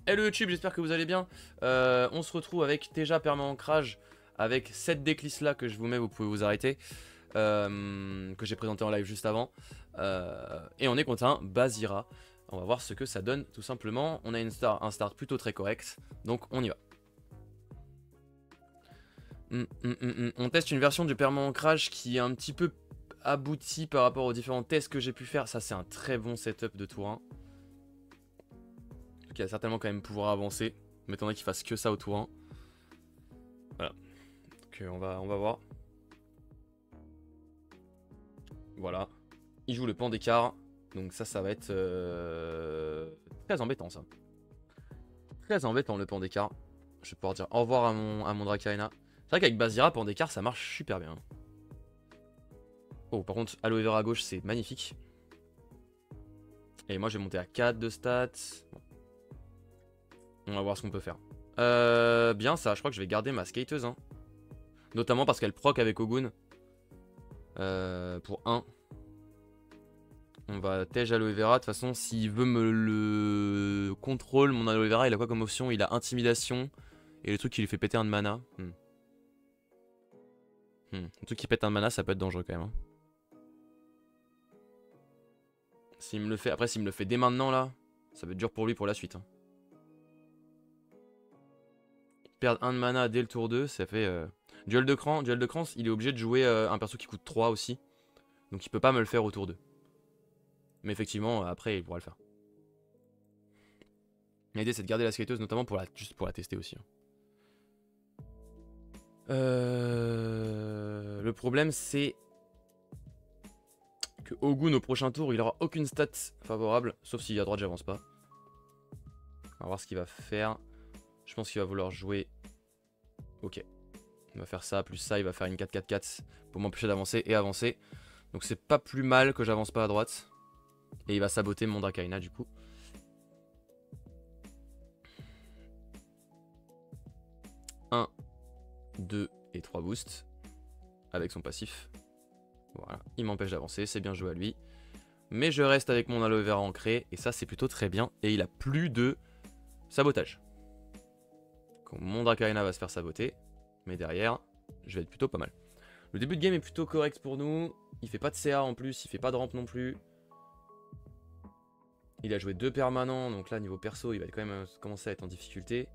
Hello YouTube, j'espère que vous allez bien. On se retrouve avec déjà permanent ancrage avec cette decklist là que je vous mets, vous pouvez vous arrêter. Que j'ai présenté en live juste avant. Et on est contre un Bazira. On va voir ce que ça donne tout simplement. On a un start plutôt très correct, donc on y va. On teste une version du permanent ancrage qui est un petit peu aboutie par rapport aux différents tests que j'ai pu faire. Ça c'est un très bon setup de tour 1. Qui va certainement quand même pouvoir avancer. M'étonnerait qu'il fasse que ça au tour 1. Voilà. Donc on va voir. Voilà. Il joue le pan d'écart. Donc ça va être très embêtant ça. Très embêtant le pan d'écart. Je vais pouvoir dire au revoir à mon Dracaena. C'est vrai qu'avec Bazira, pan d'écart ça marche super bien. Oh par contre Aloe Vera à gauche c'est magnifique. Et moi je vais monter à 4 de stats. Bon. On va voir ce qu'on peut faire. Bien ça, je crois que je vais garder ma skateuse. Hein. Notamment parce qu'elle proc avec Ogun. Pour 1. On va tège Aloe Vera. De toute façon, s'il veut me le contrôle, mon Aloe Vera, il a quoi comme option? Il a intimidation. Et le truc qui lui fait péter un de mana. Le truc qui pète un de mana, ça peut être dangereux quand même. Hein. S'il me le fait... Après, s'il me le fait dès maintenant, là, ça va être dur pour lui pour la suite. Hein. Perdre un de mana dès le tour 2, ça fait... Duel de cran, il est obligé de jouer un perso qui coûte 3 aussi. Donc il peut pas me le faire au tour 2. Mais effectivement, après, il pourra le faire. L'idée, c'est de garder la skateuse, notamment juste pour la tester aussi. Hein. Le problème, c'est que Ogun, au prochain tour, il aura aucune stat favorable. Sauf si à droite, j'avance pas. On va voir ce qu'il va faire. Je pense qu'il va vouloir jouer... Ok. Il va faire ça, plus ça, il va faire une 4-4-4 pour m'empêcher d'avancer et avancer. Donc c'est pas plus mal que j'avance pas à droite. Et il va saboter mon Dracaena du coup. Un, 2 et 3 boosts. Avec son passif. Voilà, il m'empêche d'avancer, c'est bien joué à lui. Mais je reste avec mon Aloe Vera ancré. Et ça c'est plutôt très bien. Et il a plus de sabotage. Donc, mon Dracaena va se faire saboter. Mais derrière, je vais être plutôt pas mal. Le début de game est plutôt correct pour nous. Il fait pas de CA en plus, il fait pas de rampe non plus. Il a joué 2 permanents, donc là niveau perso il va quand même commencer à être en difficulté.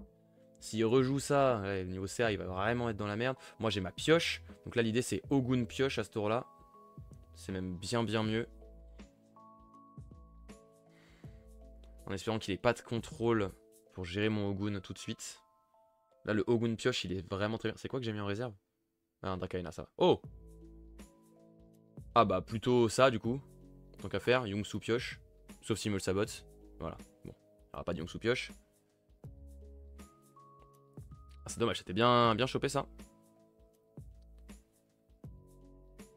S'il rejoue ça, ouais, niveau CA il va vraiment être dans la merde. Moi j'ai ma pioche, donc là l'idée c'est Ogun pioche à ce tour là. C'est même bien mieux. En espérant qu'il ait pas de contrôle pour gérer mon Ogun tout de suite. Là le Ogun pioche il est vraiment très bien. C'est quoi que j'ai mis en réserve? Ah un Dracaena ça va. Oh! Ah bah plutôt ça du coup. Tant qu'à faire, Yongsu pioche. Sauf s'il me le sabote. Voilà. Bon. Il n'y aura pas de Yongsu pioche. Ah, c'est dommage, c'était bien chopé ça.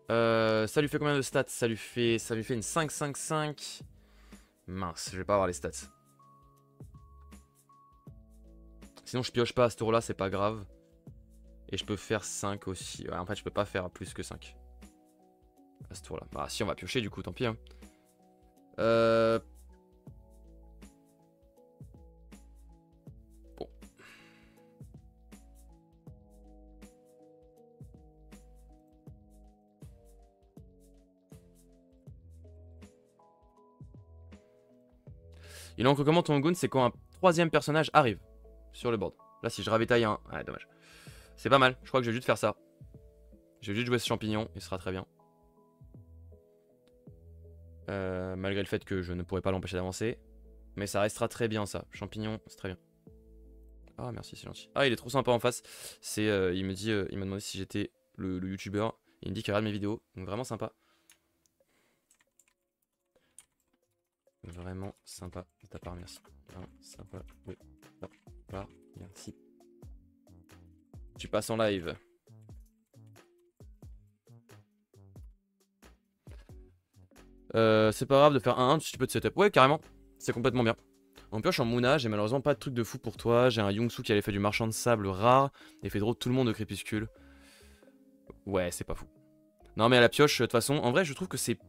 Ça lui fait combien de stats? Ça lui fait une 5-5-5. Mince, je vais pas avoir les stats. Sinon je pioche pas à ce tour là, c'est pas grave. Et je peux faire 5 aussi. Ouais, en fait je peux pas faire plus que 5. À ce tour là. Bah si on va piocher du coup, tant pis. Hein. Bon. Il en comment ton Gun, c'est quand un troisième personnage arrive sur le board. Là si je ravitaille un... Ouais dommage. C'est pas mal, je crois que je vais juste faire ça. Je vais juste jouer ce champignon, il sera très bien. Malgré le fait que je ne pourrai pas l'empêcher d'avancer. Mais ça restera très bien ça. Champignon, c'est très bien. Ah merci, c'est gentil. Ah il est trop sympa en face. C'est, il m'a demandé si j'étais le youtubeur. Il me dit qu'il regarde mes vidéos. Donc vraiment sympa. Vraiment sympa de ta part, merci. Vraiment sympa de ta part, merci. Tu passes en live. C'est pas grave de faire 1-1 si tu peux te setup. Ouais, carrément. C'est complètement bien. En pioche en Moona, j'ai malheureusement pas de truc de fou pour toi. J'ai un Yongsu qui avait fait du marchand de sable rare et fait draw tout le monde au crépuscule. Ouais, c'est pas fou. Non, mais à la pioche, de toute façon, en vrai, je trouve que c'est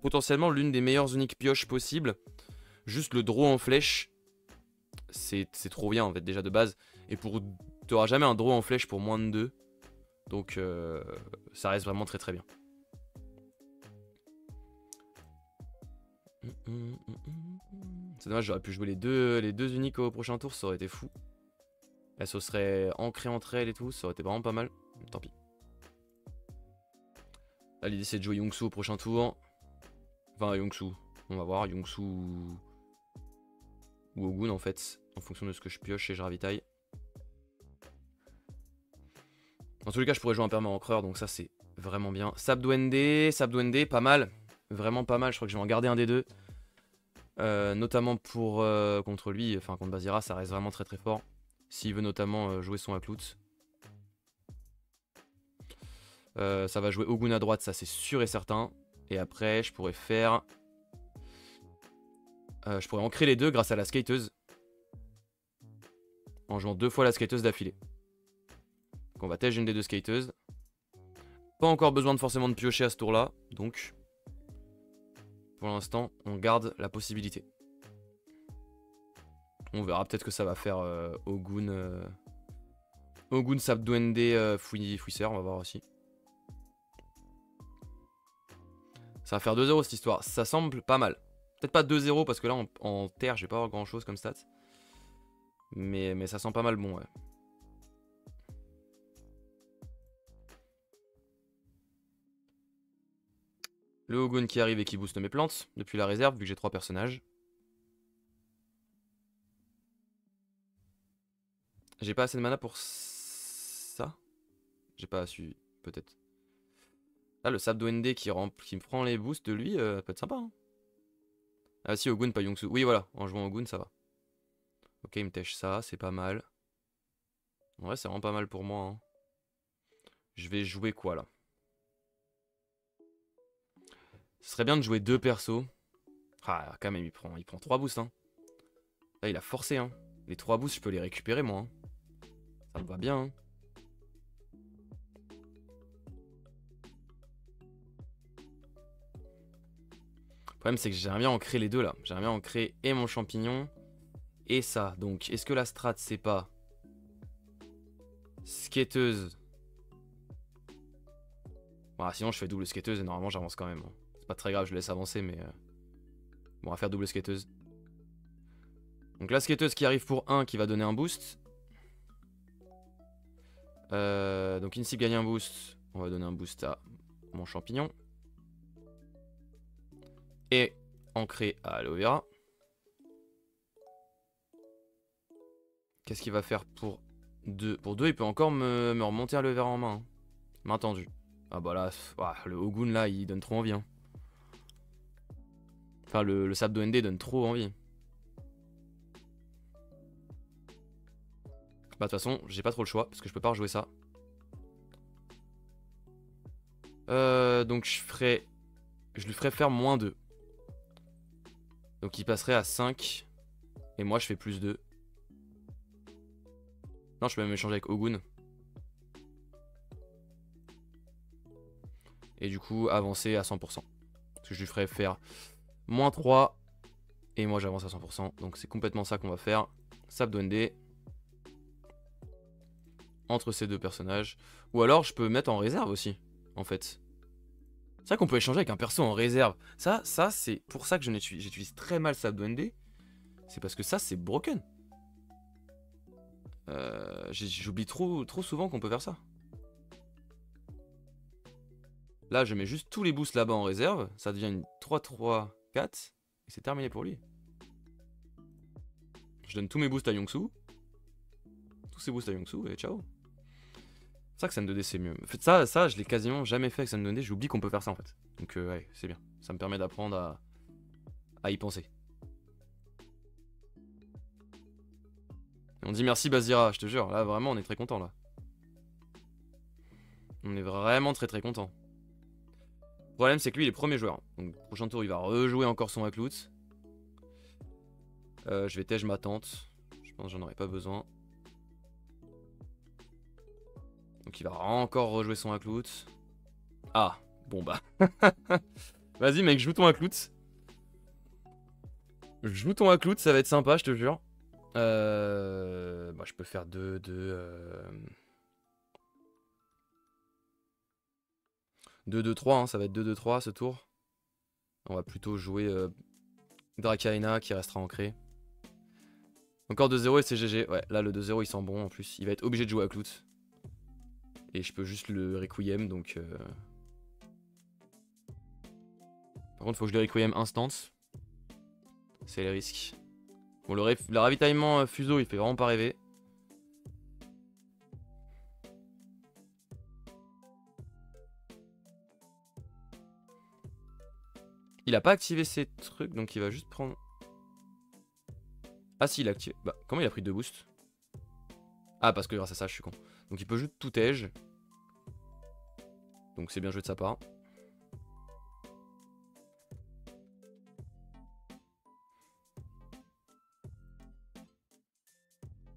potentiellement l'une des meilleures uniques pioches possibles. Juste le draw en flèche, c'est trop bien en fait déjà de base. Et t'auras jamais un draw en flèche pour moins de 2. Donc ça reste vraiment très très bien. C'est dommage, j'aurais pu jouer les deux uniques au prochain tour, ça aurait été fou. Elles se seraient ancrées entre elles et tout, ça aurait été vraiment pas mal. Tant pis. Là l'idée c'est de jouer Yongsu au prochain tour. Enfin Yongsu, on va voir, Yongsu ou Ogun en fait, en fonction de ce que je pioche et je ravitaille. Dans tous les cas je pourrais jouer un perma encreur, donc ça c'est vraiment bien. Sabdwende, pas mal. Vraiment pas mal, je crois que je vais en garder un des deux. Notamment pour contre lui, enfin contre Bazira, ça reste vraiment très très fort. S'il veut notamment jouer son Aklout. Ça va jouer Ogun à droite, ça c'est sûr et certain. Et après, je pourrais faire... je pourrais ancrer les deux grâce à la skateuse. En jouant 2 fois la skateuse d'affilée. Donc on va tège une des deux skateuses. Pas encore besoin de forcément de piocher à ce tour-là. Donc, pour l'instant, on garde la possibilité. On verra peut-être que ça va faire Ogun... Ogun, Sabdwende, Fouisseur, on va voir aussi. Ça va faire 2-0 cette histoire. Ça semble pas mal. Peut-être pas 2-0 parce que là en terre, je vais pas avoir grand chose comme stats. Mais ça sent pas mal bon, ouais. Le Ogun qui arrive et qui booste mes plantes depuis la réserve, vu que j'ai 3 personnages. J'ai pas assez de mana pour ça. J'ai pas su, peut-être. Là, le Sabdwende qui me prend les boosts de lui, peut être sympa. Hein. Ah si, Ogun, pas Yongsu. Oui, voilà, en jouant Ogun, ça va. Ok, il me tèche ça, c'est pas mal. En vrai, c'est vraiment pas mal pour moi. Hein. Je vais jouer quoi, là? Ce serait bien de jouer 2 persos. Ah, quand même, il prend 3 boosts. Hein. Là, il a forcé. Hein. Les 3 boosts, je peux les récupérer, moi. Hein. Ça me va bien. Hein. Le problème, c'est que j'aimerais bien en créer les deux, là. J'aimerais bien en créer et mon champignon et ça. Donc, est-ce que la strat, c'est pas skateuse? Voilà, sinon, je fais double skateuse et normalement, j'avance quand même. Hein. C'est pas très grave, je laisse avancer, mais... Bon, on va faire double skateuse. Donc la skateuse qui arrive pour 1 qui va donner un boost. Donc Insip gagne un boost. On va donner un boost à mon champignon. Et ancré à aloe vera. Qu'est-ce qu'il va faire pour 2? Pour 2, il peut encore me remonter aloe vera en main. Hein. Main tendue. Ah bah là, le Ogun là, il donne trop envie. Hein. Enfin, le Sabdwende donne trop envie. Bah de toute façon, j'ai pas trop le choix, parce que je peux pas rejouer ça. Donc je lui ferai faire moins 2. Donc il passerait à 5. Et moi je fais plus 2. Non, je peux même échanger avec Ogun. Et du coup avancer à 100%. Parce que je lui ferai faire moins 3. Et moi j'avance à 100%. Donc c'est complètement ça qu'on va faire. Sabdwende. Entre ces deux personnages. Ou alors je peux mettre en réserve aussi. En fait. C'est vrai qu'on peut échanger avec un perso en réserve. Ça c'est pour ça que j'utilise très mal Sabdwende. C'est parce que ça c'est broken. J'oublie trop souvent qu'on peut faire ça. Là je mets juste tous les boosts là-bas en réserve. Ça devient une 3-3-4. Et c'est terminé pour lui. Je donne tous mes boosts à Yongsu. Tous ces boosts à Yongsu et ciao. C'est ça que San 2D c'est mieux. En fait ça je l'ai quasiment jamais fait avec San 2D. J'oublie qu'on peut faire ça en fait. Donc ouais c'est bien. Ça me permet d'apprendre à y penser. On dit merci Bazira, je te jure. Là vraiment on est très content là. On est vraiment très content. Le problème c'est que lui il est premier joueur. Donc prochain tour il va rejouer encore son Aklout. Je vais tège ma tante. Je pense que j'en aurais pas besoin. Donc il va encore rejouer son Aklout. Ah, bon bah. Vas-y mec, joue ton Aklout. Joue ton Aklout, ça va être sympa, je te jure. Bah, je peux faire 2-2-3, hein, ça va être 2-2-3 ce tour. On va plutôt jouer Dracaena qui restera ancré. Encore 2-0 et c'est GG. Ouais, là le 2-0 il sent bon en plus. Il va être obligé de jouer à Clout. Et je peux juste le Requiem donc... Par contre, faut que je le Requiem instant. C'est les risques. Bon, le ravitaillement fuseau, il fait vraiment pas rêver. Il a pas activé ses trucs, donc il va juste prendre... Ah si, il a activé... Bah, comment il a pris 2 boosts? Ah, parce que grâce à ça, je suis con. Donc il peut juste tout edge. Donc c'est bien joué de sa part.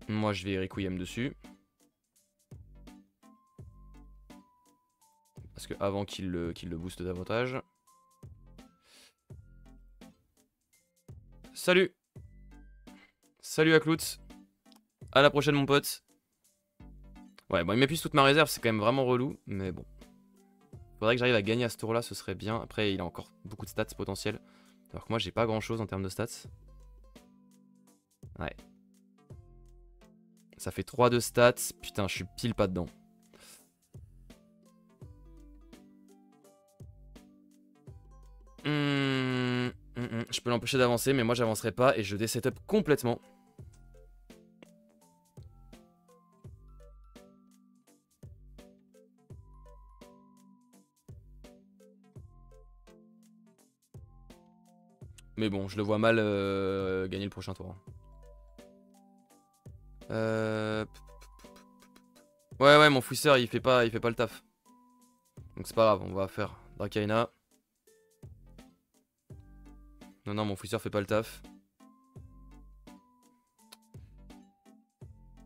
Moi, je vais Requiem dessus. Parce que avant qu'il le booste davantage. Salut! Salut à Clout! À la prochaine, mon pote! Ouais, bon, il m'épuise toute ma réserve, c'est quand même vraiment relou, mais bon. Faudrait que j'arrive à gagner à ce tour-là, ce serait bien. Après, il a encore beaucoup de stats potentiels. Alors que moi, j'ai pas grand-chose en termes de stats. Ouais. Ça fait 3 de stats. Putain, je suis pile pas dedans. Je peux l'empêcher d'avancer, mais moi j'avancerai pas et je désetup complètement. Mais bon, je le vois mal gagner le prochain tour. Ouais, mon fouisseur il fait pas le taf. Donc c'est pas grave, on va faire Dracaena. Non, mon fouisseur fait pas le taf.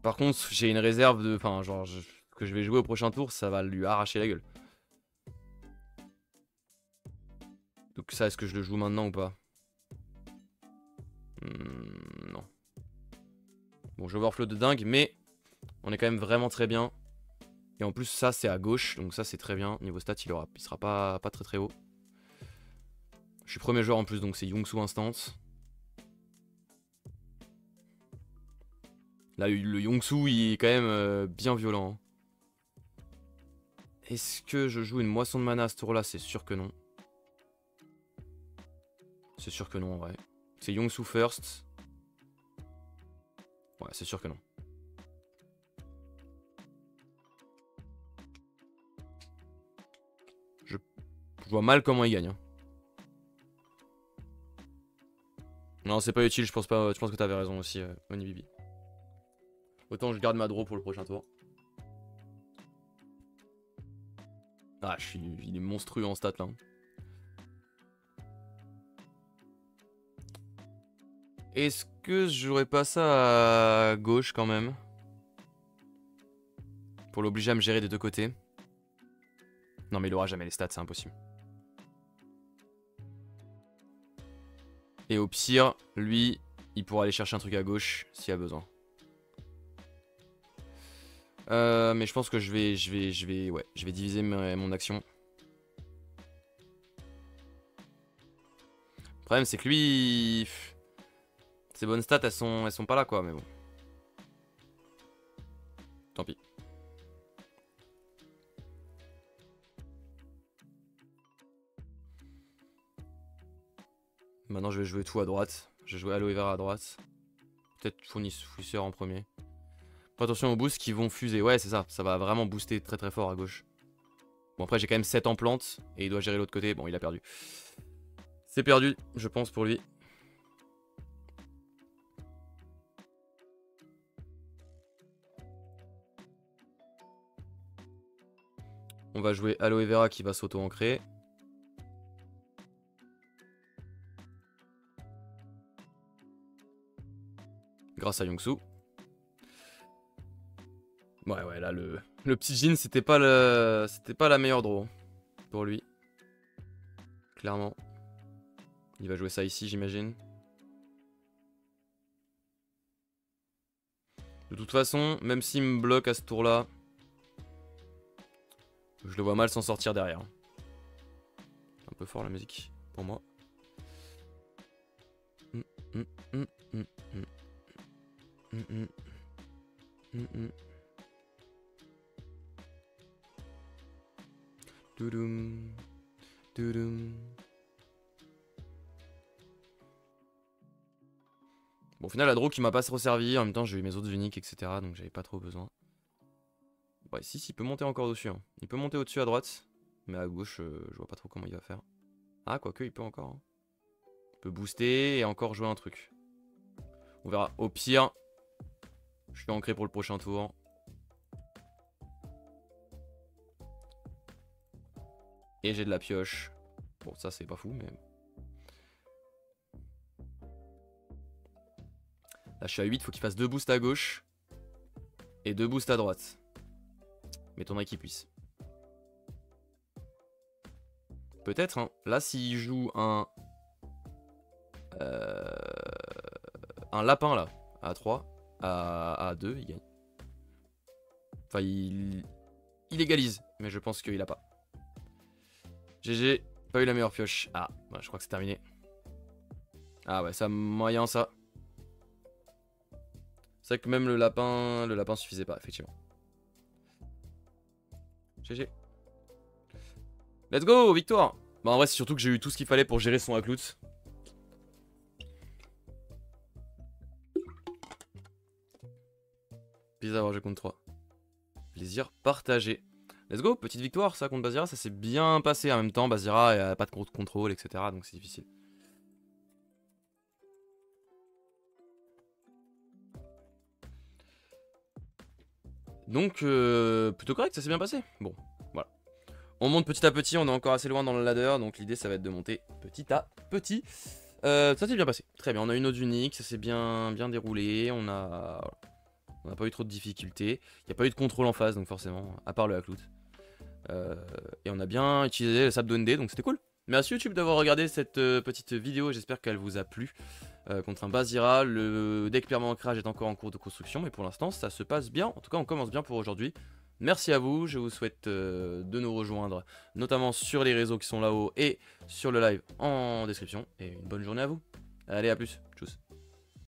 Par contre, j'ai une réserve de... Enfin, genre, que je vais jouer au prochain tour, ça va lui arracher la gueule. Donc ça, est-ce que je le joue maintenant ou pas? Non. Bon, je overflow de dingue, mais on est quand même vraiment très bien. Et en plus, ça, c'est à gauche, donc ça, c'est très bien. Niveau stats, il sera pas très très haut. Je suis premier joueur en plus, donc c'est Yongsu instant. Là, le Yongsu, il est quand même bien violent. Est-ce que je joue une moisson de mana à ce tour-là? C'est sûr que non. C'est sûr que non, en vrai. C'est Yongsu first. Ouais, c'est sûr que non. Je vois mal comment il gagne. Hein. Non, c'est pas utile, je pense pas. Je pense que t'avais raison aussi, Onibibi. Autant je garde ma draw pour le prochain tour. Ah, il est monstrueux en stats là. Est-ce que je jouerais pas ça à gauche quand même? Pour l'obliger à me gérer des deux côtés. Non mais il aura jamais les stats, c'est impossible. Et au pire, lui, il pourra aller chercher un truc à gauche s'il y a besoin. Mais je pense que je vais diviser mon action. Le problème c'est que lui, ses bonnes stats elles sont pas là quoi, mais bon. Tant pis. Maintenant je vais jouer tout à droite. Je vais jouer Aloe Vera à droite. Peut-être fournisseur en premier. Attention aux boosts qui vont fuser. Ouais c'est ça, ça va vraiment booster très très fort à gauche. Bon après j'ai quand même 7 en plante. Et il doit gérer l'autre côté. Bon il a perdu. C'est perdu je pense pour lui. On va jouer Aloe Vera qui va s'auto-ancrer. Grâce à Yongsu. Ouais, là, le petit Jin, c'était pas la meilleure draw pour lui. Clairement. Il va jouer ça ici, j'imagine. De toute façon, même s'il me bloque à ce tour-là, je le vois mal s'en sortir derrière. Un peu fort la musique, pour moi. Doudoum, doudoum. Bon, au final, la draw qui m'a pas trop servi. En même temps, j'ai eu mes autres uniques, etc. Donc, j'avais pas trop besoin. Bon, ici, il peut monter encore dessus. Hein. Il peut monter au-dessus à droite. Mais à gauche, je vois pas trop comment il va faire. Ah, quoique, il peut encore. Hein. Il peut booster et encore jouer un truc. On verra. Au pire, je suis ancré pour le prochain tour. Et j'ai de la pioche. Bon, ça, c'est pas fou, mais... Là, je suis à 8, faut qu'il fasse 2 boosts à gauche. Et 2 boosts à droite. M'étonnerait qu'il puisse. Peut-être, hein. Là, s'il joue un lapin, là, à 3, à 2, il gagne. Enfin, il égalise, mais je pense qu'il a pas. GG, pas eu la meilleure pioche. Ah, bah, je crois que c'est terminé. Ah ouais, ça moyen, ça. C'est vrai que même le lapin suffisait pas, effectivement. GG. Let's go, victoire. Bah en vrai, c'est surtout que j'ai eu tout ce qu'il fallait pour gérer son Aklout. Plaisir d'avoir joué contre 3. Plaisir partagé. Let's go, petite victoire ça contre Bazira, ça s'est bien passé. En même temps, Bazira a pas de contrôle, etc. Donc c'est difficile. Donc plutôt correct, ça s'est bien passé. Bon, voilà. On monte petit à petit, on est encore assez loin dans le ladder. Donc l'idée ça va être de monter petit à petit. Ça s'est bien passé, très bien. On a une autre unique, ça s'est bien déroulé. On n'a pas eu trop de difficultés. Il n'y a pas eu de contrôle en phase, donc forcément, à part le Aklout. Et on a bien utilisé le sable d'Ondé, donc c'était cool. Merci YouTube d'avoir regardé cette petite vidéo, j'espère qu'elle vous a plu. Contre un Bazira, le deck Pierre Ancrage est encore en cours de construction, mais pour l'instant ça se passe bien. En tout cas, on commence bien pour aujourd'hui. Merci à vous, je vous souhaite de nous rejoindre, notamment sur les réseaux qui sont là-haut et sur le live en description. Et une bonne journée à vous. Allez, à plus, tchuss.